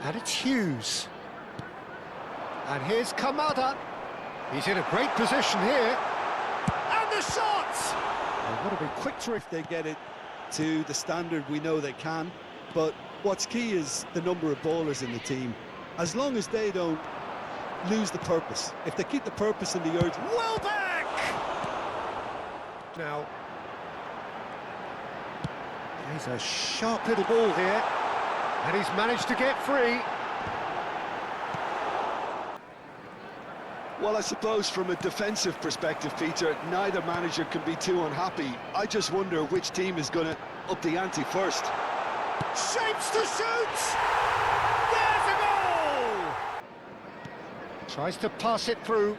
And it's Hughes. And here's Kamada. He's in a great position here. And the shot! They've got to be quick to if they get it to the standard we know they can. But what's key is the number of bowlers in the team. As long as they don't lose the purpose. If they keep the purpose and the urge... Welbeck! Now, he's a sharp little ball here. And he's managed to get free. Well, I suppose from a defensive perspective, Peter, neither manager can be too unhappy. I just wonder which team is going to up the ante first. Shapes to shoot! There's a goal! Tries to pass it through.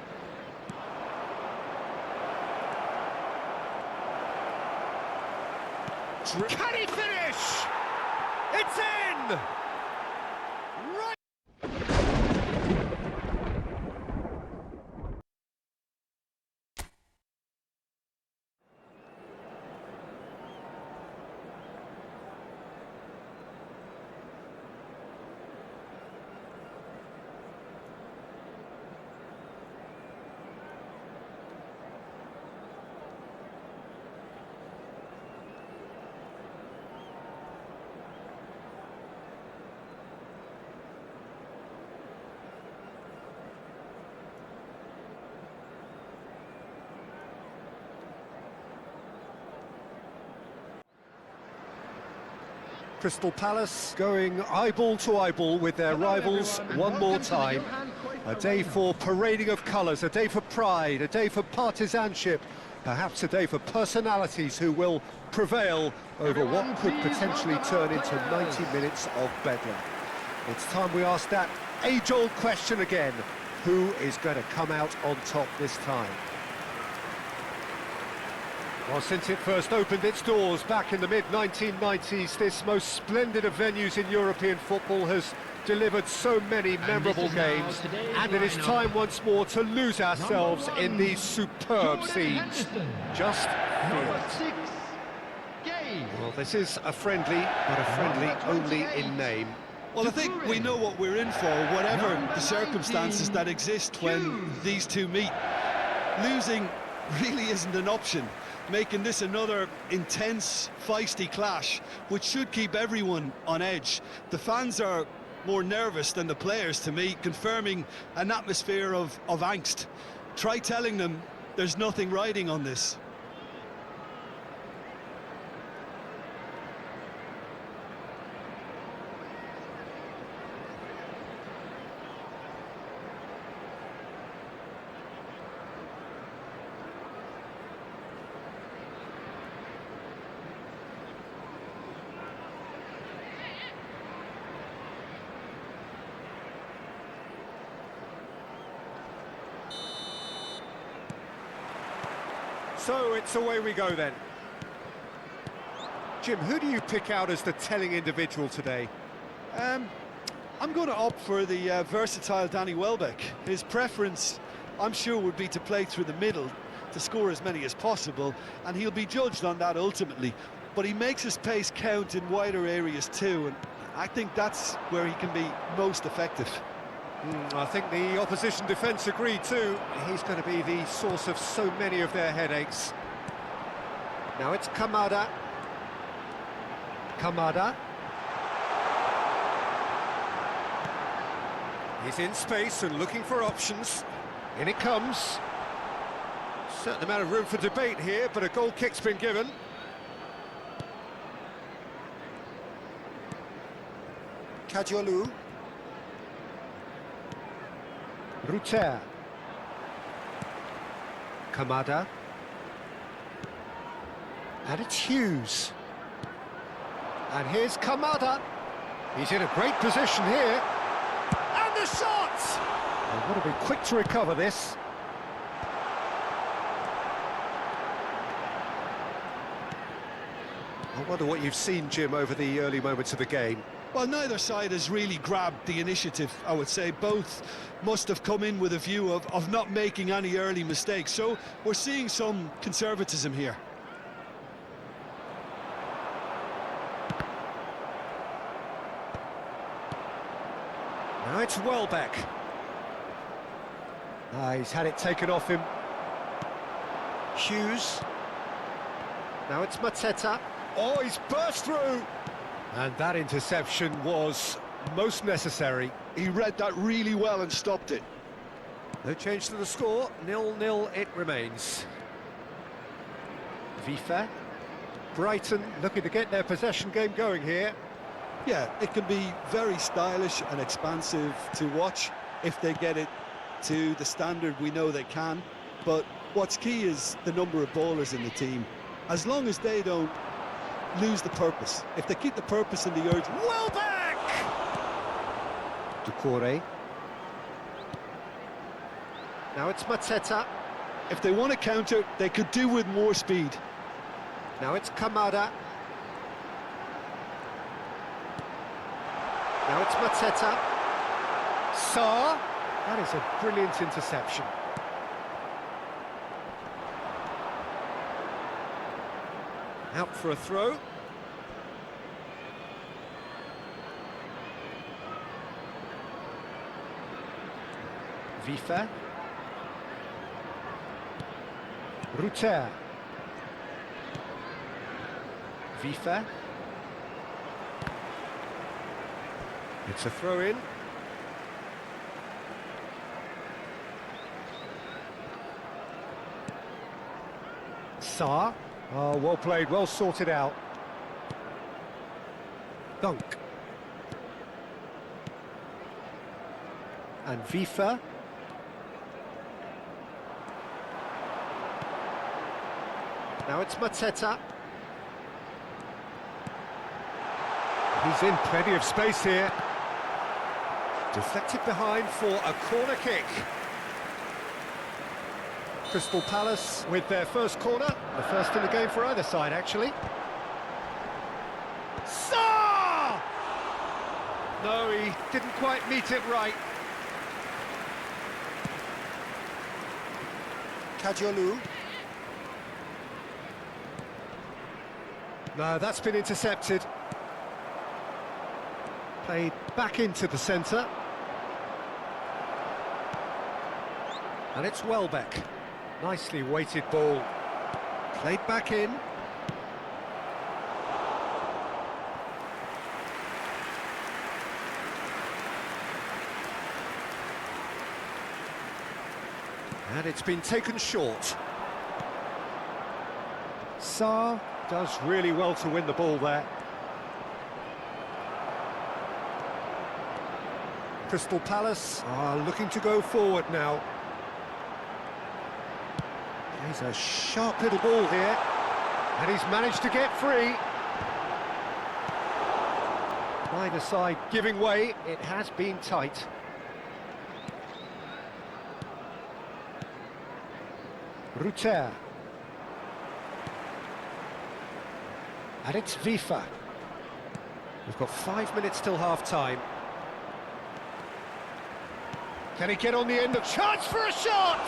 Can he finish? It's in! Right! Crystal Palace going eyeball to eyeball with their rivals one more time. A day for parading of colours, a day for pride, a day for partisanship, perhaps a day for personalities who will prevail over what could potentially turn into 90 minutes of bedlam. It's time we ask that age-old question again: who is going to come out on top this time? Well, since it first opened its doors back in the mid-1990s, this most splendid of venues in European football has delivered so many memorable games, and it is time once more to lose ourselves in these superb scenes. Just feel it. Well, this is a friendly, but a friendly only in name. Well, I think we know what we're in for, whatever the circumstances that exist when these two meet. Losing really isn't an option, making this another intense, feisty clash, which should keep everyone on edge. The fans are more nervous than the players, to me, confirming an atmosphere of angst. Try telling them there's nothing riding on this. So it's away we go then. Jim, who do you pick out as the telling individual today? I'm going to opt for the versatile Danny Welbeck. His preference, I'm sure, would be to play through the middle, to score as many as possible, and he'll be judged on that ultimately. But he makes his pace count in wider areas too, and I think that's where he can be most effective. I think the opposition defence agree too. He's going to be the source of so many of their headaches. Now it's Kamada. Kamada. He's in space and looking for options. In it comes. Certain amount of room for debate here, but a goal kick's been given. Kajolu. Ruter. Kamada. And it's Hughes. And here's Kamada. He's in a great position here. And the shot! They've got to be quick to recover this. I wonder what you've seen, Jim, over the early moments of the game. Well, neither side has really grabbed the initiative, I would say. Both must have come in with a view of not making any early mistakes. So we're seeing some conservatism here. Now it's Welbeck. He's had it taken off him. Hughes. Now it's Mateta. Oh, he's burst through! And that interception was most necessary. He read that really well and stopped it. No change to the score, 0-0 it remains. Vifa. Brighton looking to get their possession game going here. Yeah, it can be very stylish and expansive to watch if they get it to the standard we know they can. But what's key is the number of ballers in the team. As long as they don't lose the purpose, if they keep the purpose and the urge. Welbeck! Ducore. Now it's Mateta. If they want to counter, they could do with more speed. Now it's Kamada. Now it's Mateta. Sarr. That is a brilliant interception. Out for a throw. Vifa. Ruter. Vifa. It's a throw-in. Sarr. Oh, well played, well sorted out. Dunk. And Vifa. Now it's Mateta. He's in plenty of space here. Deflected behind for a corner kick. Crystal Palace with their first corner. The first in the game for either side, actually. Sarr! No, he didn't quite meet it right. Kajolu. No, that's been intercepted. Played back into the centre. And it's Welbeck. Nicely weighted ball. Played back in. And it's been taken short. Sarr does really well to win the ball there. Crystal Palace are looking to go forward now. He's a sharp little ball here, and he's managed to get free. Neither side giving way, it has been tight. Ruter. And it's Vifa. We've got 5 minutes till half-time. Can he get on the end of chance for a shot?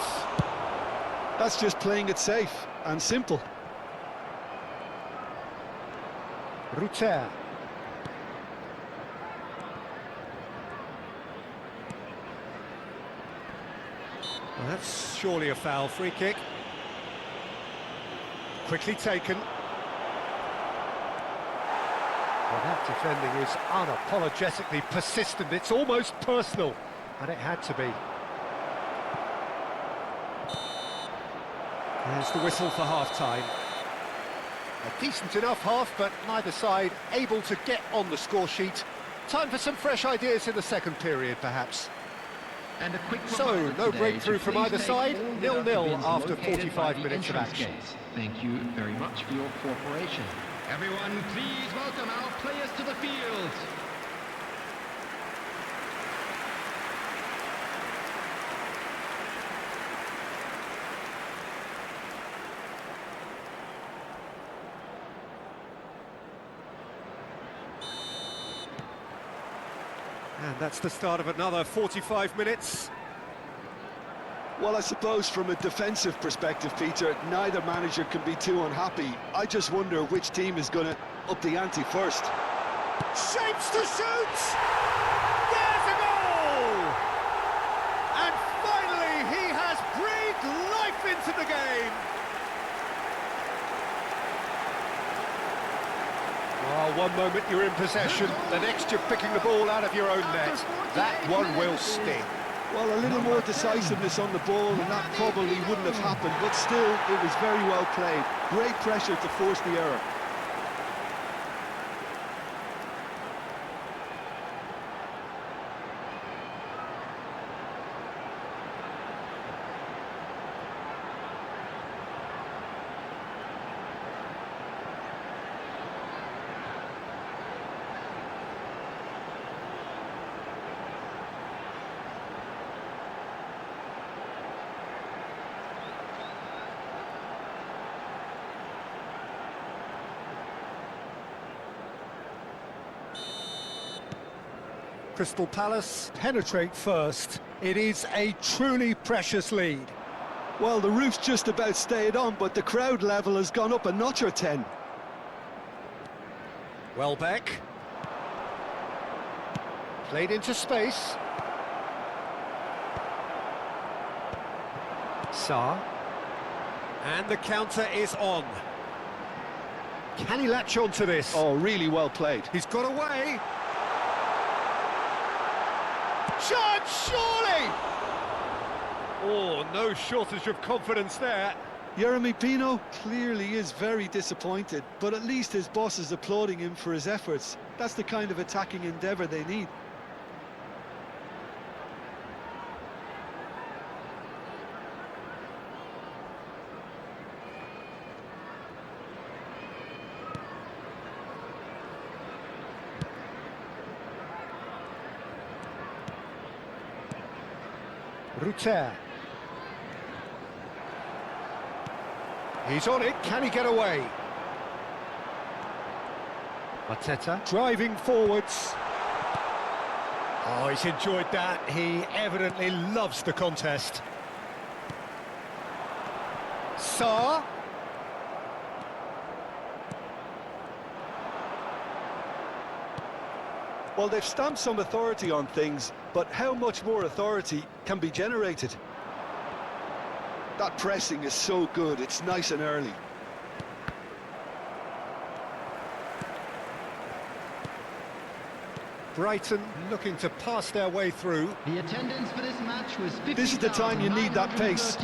That's just playing it safe and simple. Ruter. Well, that's surely a foul. Free kick. Quickly taken. Well, that defending is unapologetically persistent. It's almost personal, and it had to be. There's the whistle for half-time. A decent enough half, but neither side able to get on the score sheet. Time for some fresh ideas in the second period, perhaps. And a quick so, no breakthrough from either side, 0-0 after 45 minutes of action. Thank you very much for your cooperation. Everyone, please welcome our players to the field. And that's the start of another 45 minutes. Well, I suppose from a defensive perspective, Peter, neither manager can be too unhappy. I just wonder which team is going to up the ante first. Shapes to shoot! There's a goal! into the game. Oh, one moment you're in possession, the next you're picking the ball out of your own net. That one will sting. Well, a little more decisiveness on the ball, and that probably wouldn't have happened, but still, it was very well played. Great pressure to force the error. Crystal Palace penetrate first. It is a truly precious lead. Well, the roof's just about stayed on, but the crowd level has gone up a notch or 10. Welbeck. Played into space. Sarr. And the counter is on. Can he latch on to this? Oh, really well played. He's got away. Shot, surely! Oh, no shortage of confidence there. Yeremy Pino clearly is very disappointed, but at least his boss is applauding him for his efforts. That's the kind of attacking endeavour they need. Ruter. He's on it, can he get away? Mateta driving forwards. Oh, he's enjoyed that. He evidently loves the contest. Sarr. Well, they've stamped some authority on things, but how much more authority can be generated? That pressing is so good, it's nice and early. Brighton looking to pass their way through. The attendance for this match was 50,913. This is the time you need that pace.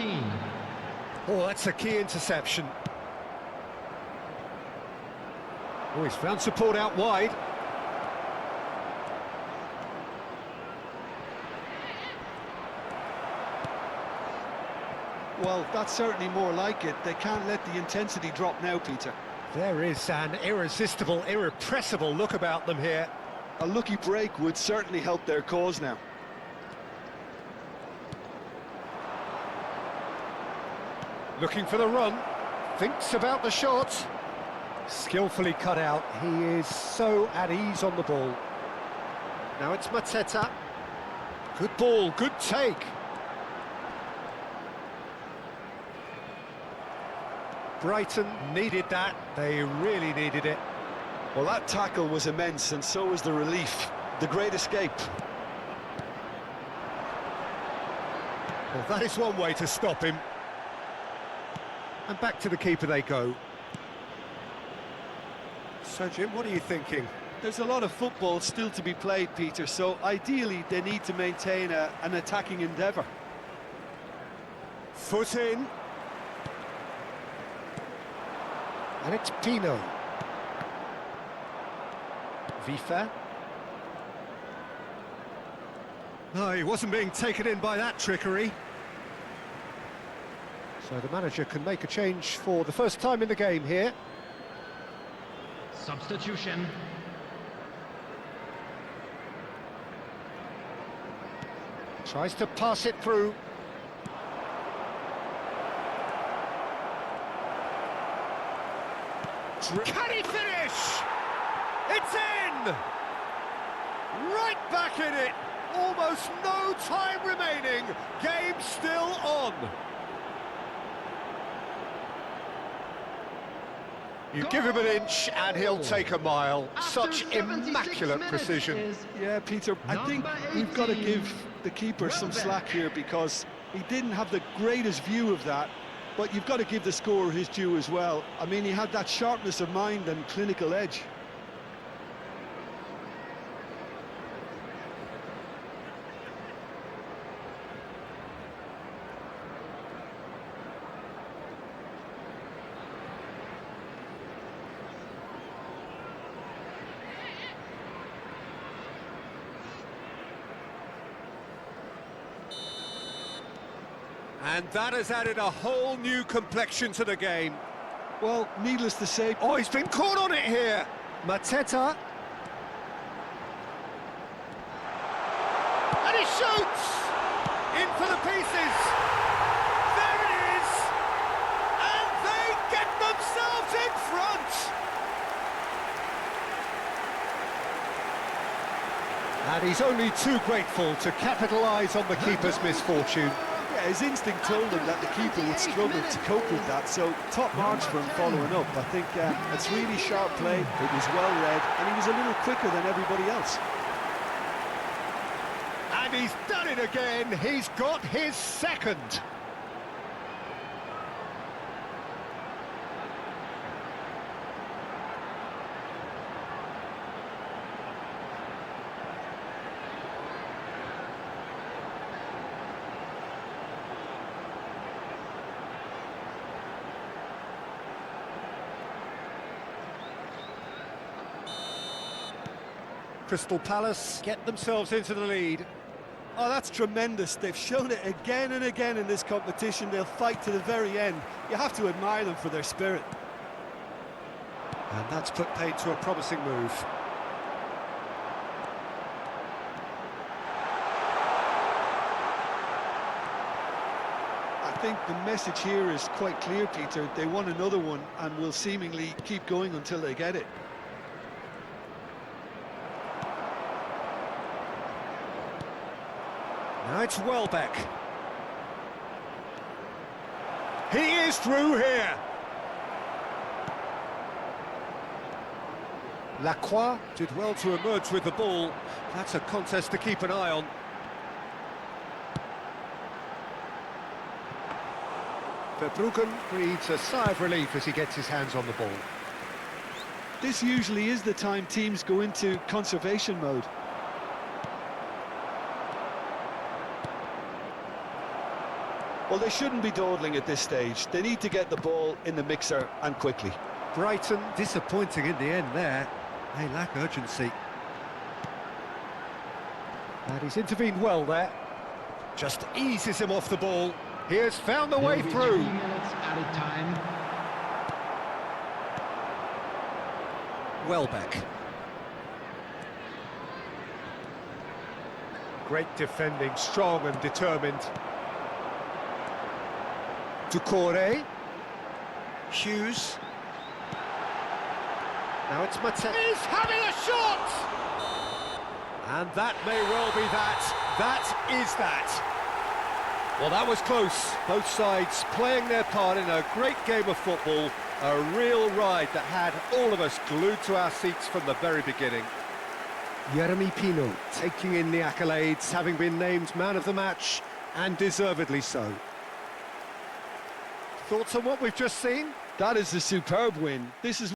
Oh, that's a key interception. Oh, he's found support out wide. Well, that's certainly more like it. They can't let the intensity drop now, Peter. There is an irresistible, irrepressible look about them here. A lucky break would certainly help their cause now. Looking for the run. Thinks about the shot. Skillfully cut out. He is so at ease on the ball. Now it's Mateta. Good ball, good take. Brighton needed that. They really needed it. Well, that tackle was immense, and so was the relief. The great escape. Well, that is one way to stop him. And back to the keeper they go. So, Jim, what are you thinking? There's a lot of football still to be played, Peter, so ideally they need to maintain an attacking endeavour. Foot in. And it's Pino. Vifa. No, he wasn't being taken in by that trickery. So the manager can make a change for the first time in the game here. Substitution. Tries to pass it through. Can he finish? It's in! Right back in it! Almost no time remaining. Game still on. You give him an inch and he'll take a mile. Such immaculate precision. Yeah, Peter, I think we've got to give the keeper some slack here because he didn't have the greatest view of that. But you've got to give the scorer his due as well. I mean, he had that sharpness of mind and clinical edge. And that has added a whole new complexion to the game. Well, needless to say... Oh, he's been caught on it here. Mateta. And he shoots! In for the pieces. There it is! And they get themselves in front! And he's only too grateful to capitalise on the keeper's misfortune. Yeah, his instinct told him that the keeper would struggle to cope with that, so top marks for him following up. I think it's really sharp play, it was well read, and he was a little quicker than everybody else. And he's done it again, he's got his second. Crystal Palace get themselves into the lead. Oh, that's tremendous. They've shown it again and again in this competition. They'll fight to the very end. You have to admire them for their spirit. And that's put paid to a promising move. I think the message here is quite clear, Peter. They want another one and will seemingly keep going until they get it. Now it's Welbeck. He is through here. Lacroix did well to emerge with the ball. That's a contest to keep an eye on. Verbruggen breathes a sigh of relief as he gets his hands on the ball. This usually is the time teams go into conservation mode. Well, they shouldn't be dawdling at this stage. They need to get the ball in the mixer and quickly. Brighton disappointing in the end there. They lack urgency. And he's intervened well there. Just eases him off the ball. He has found the way through. 3 minutes added time. Welbeck. Great defending, strong and determined. Ducore. Hughes. Now it's Mateta. He's having a shot! And that may well be that. That is that. Well, that was close. Both sides playing their part in a great game of football. A real ride that had all of us glued to our seats from the very beginning. Jeremy Pino taking in the accolades, having been named man of the match, and deservedly so. Thoughts on what we've just seen? That is a superb win. This is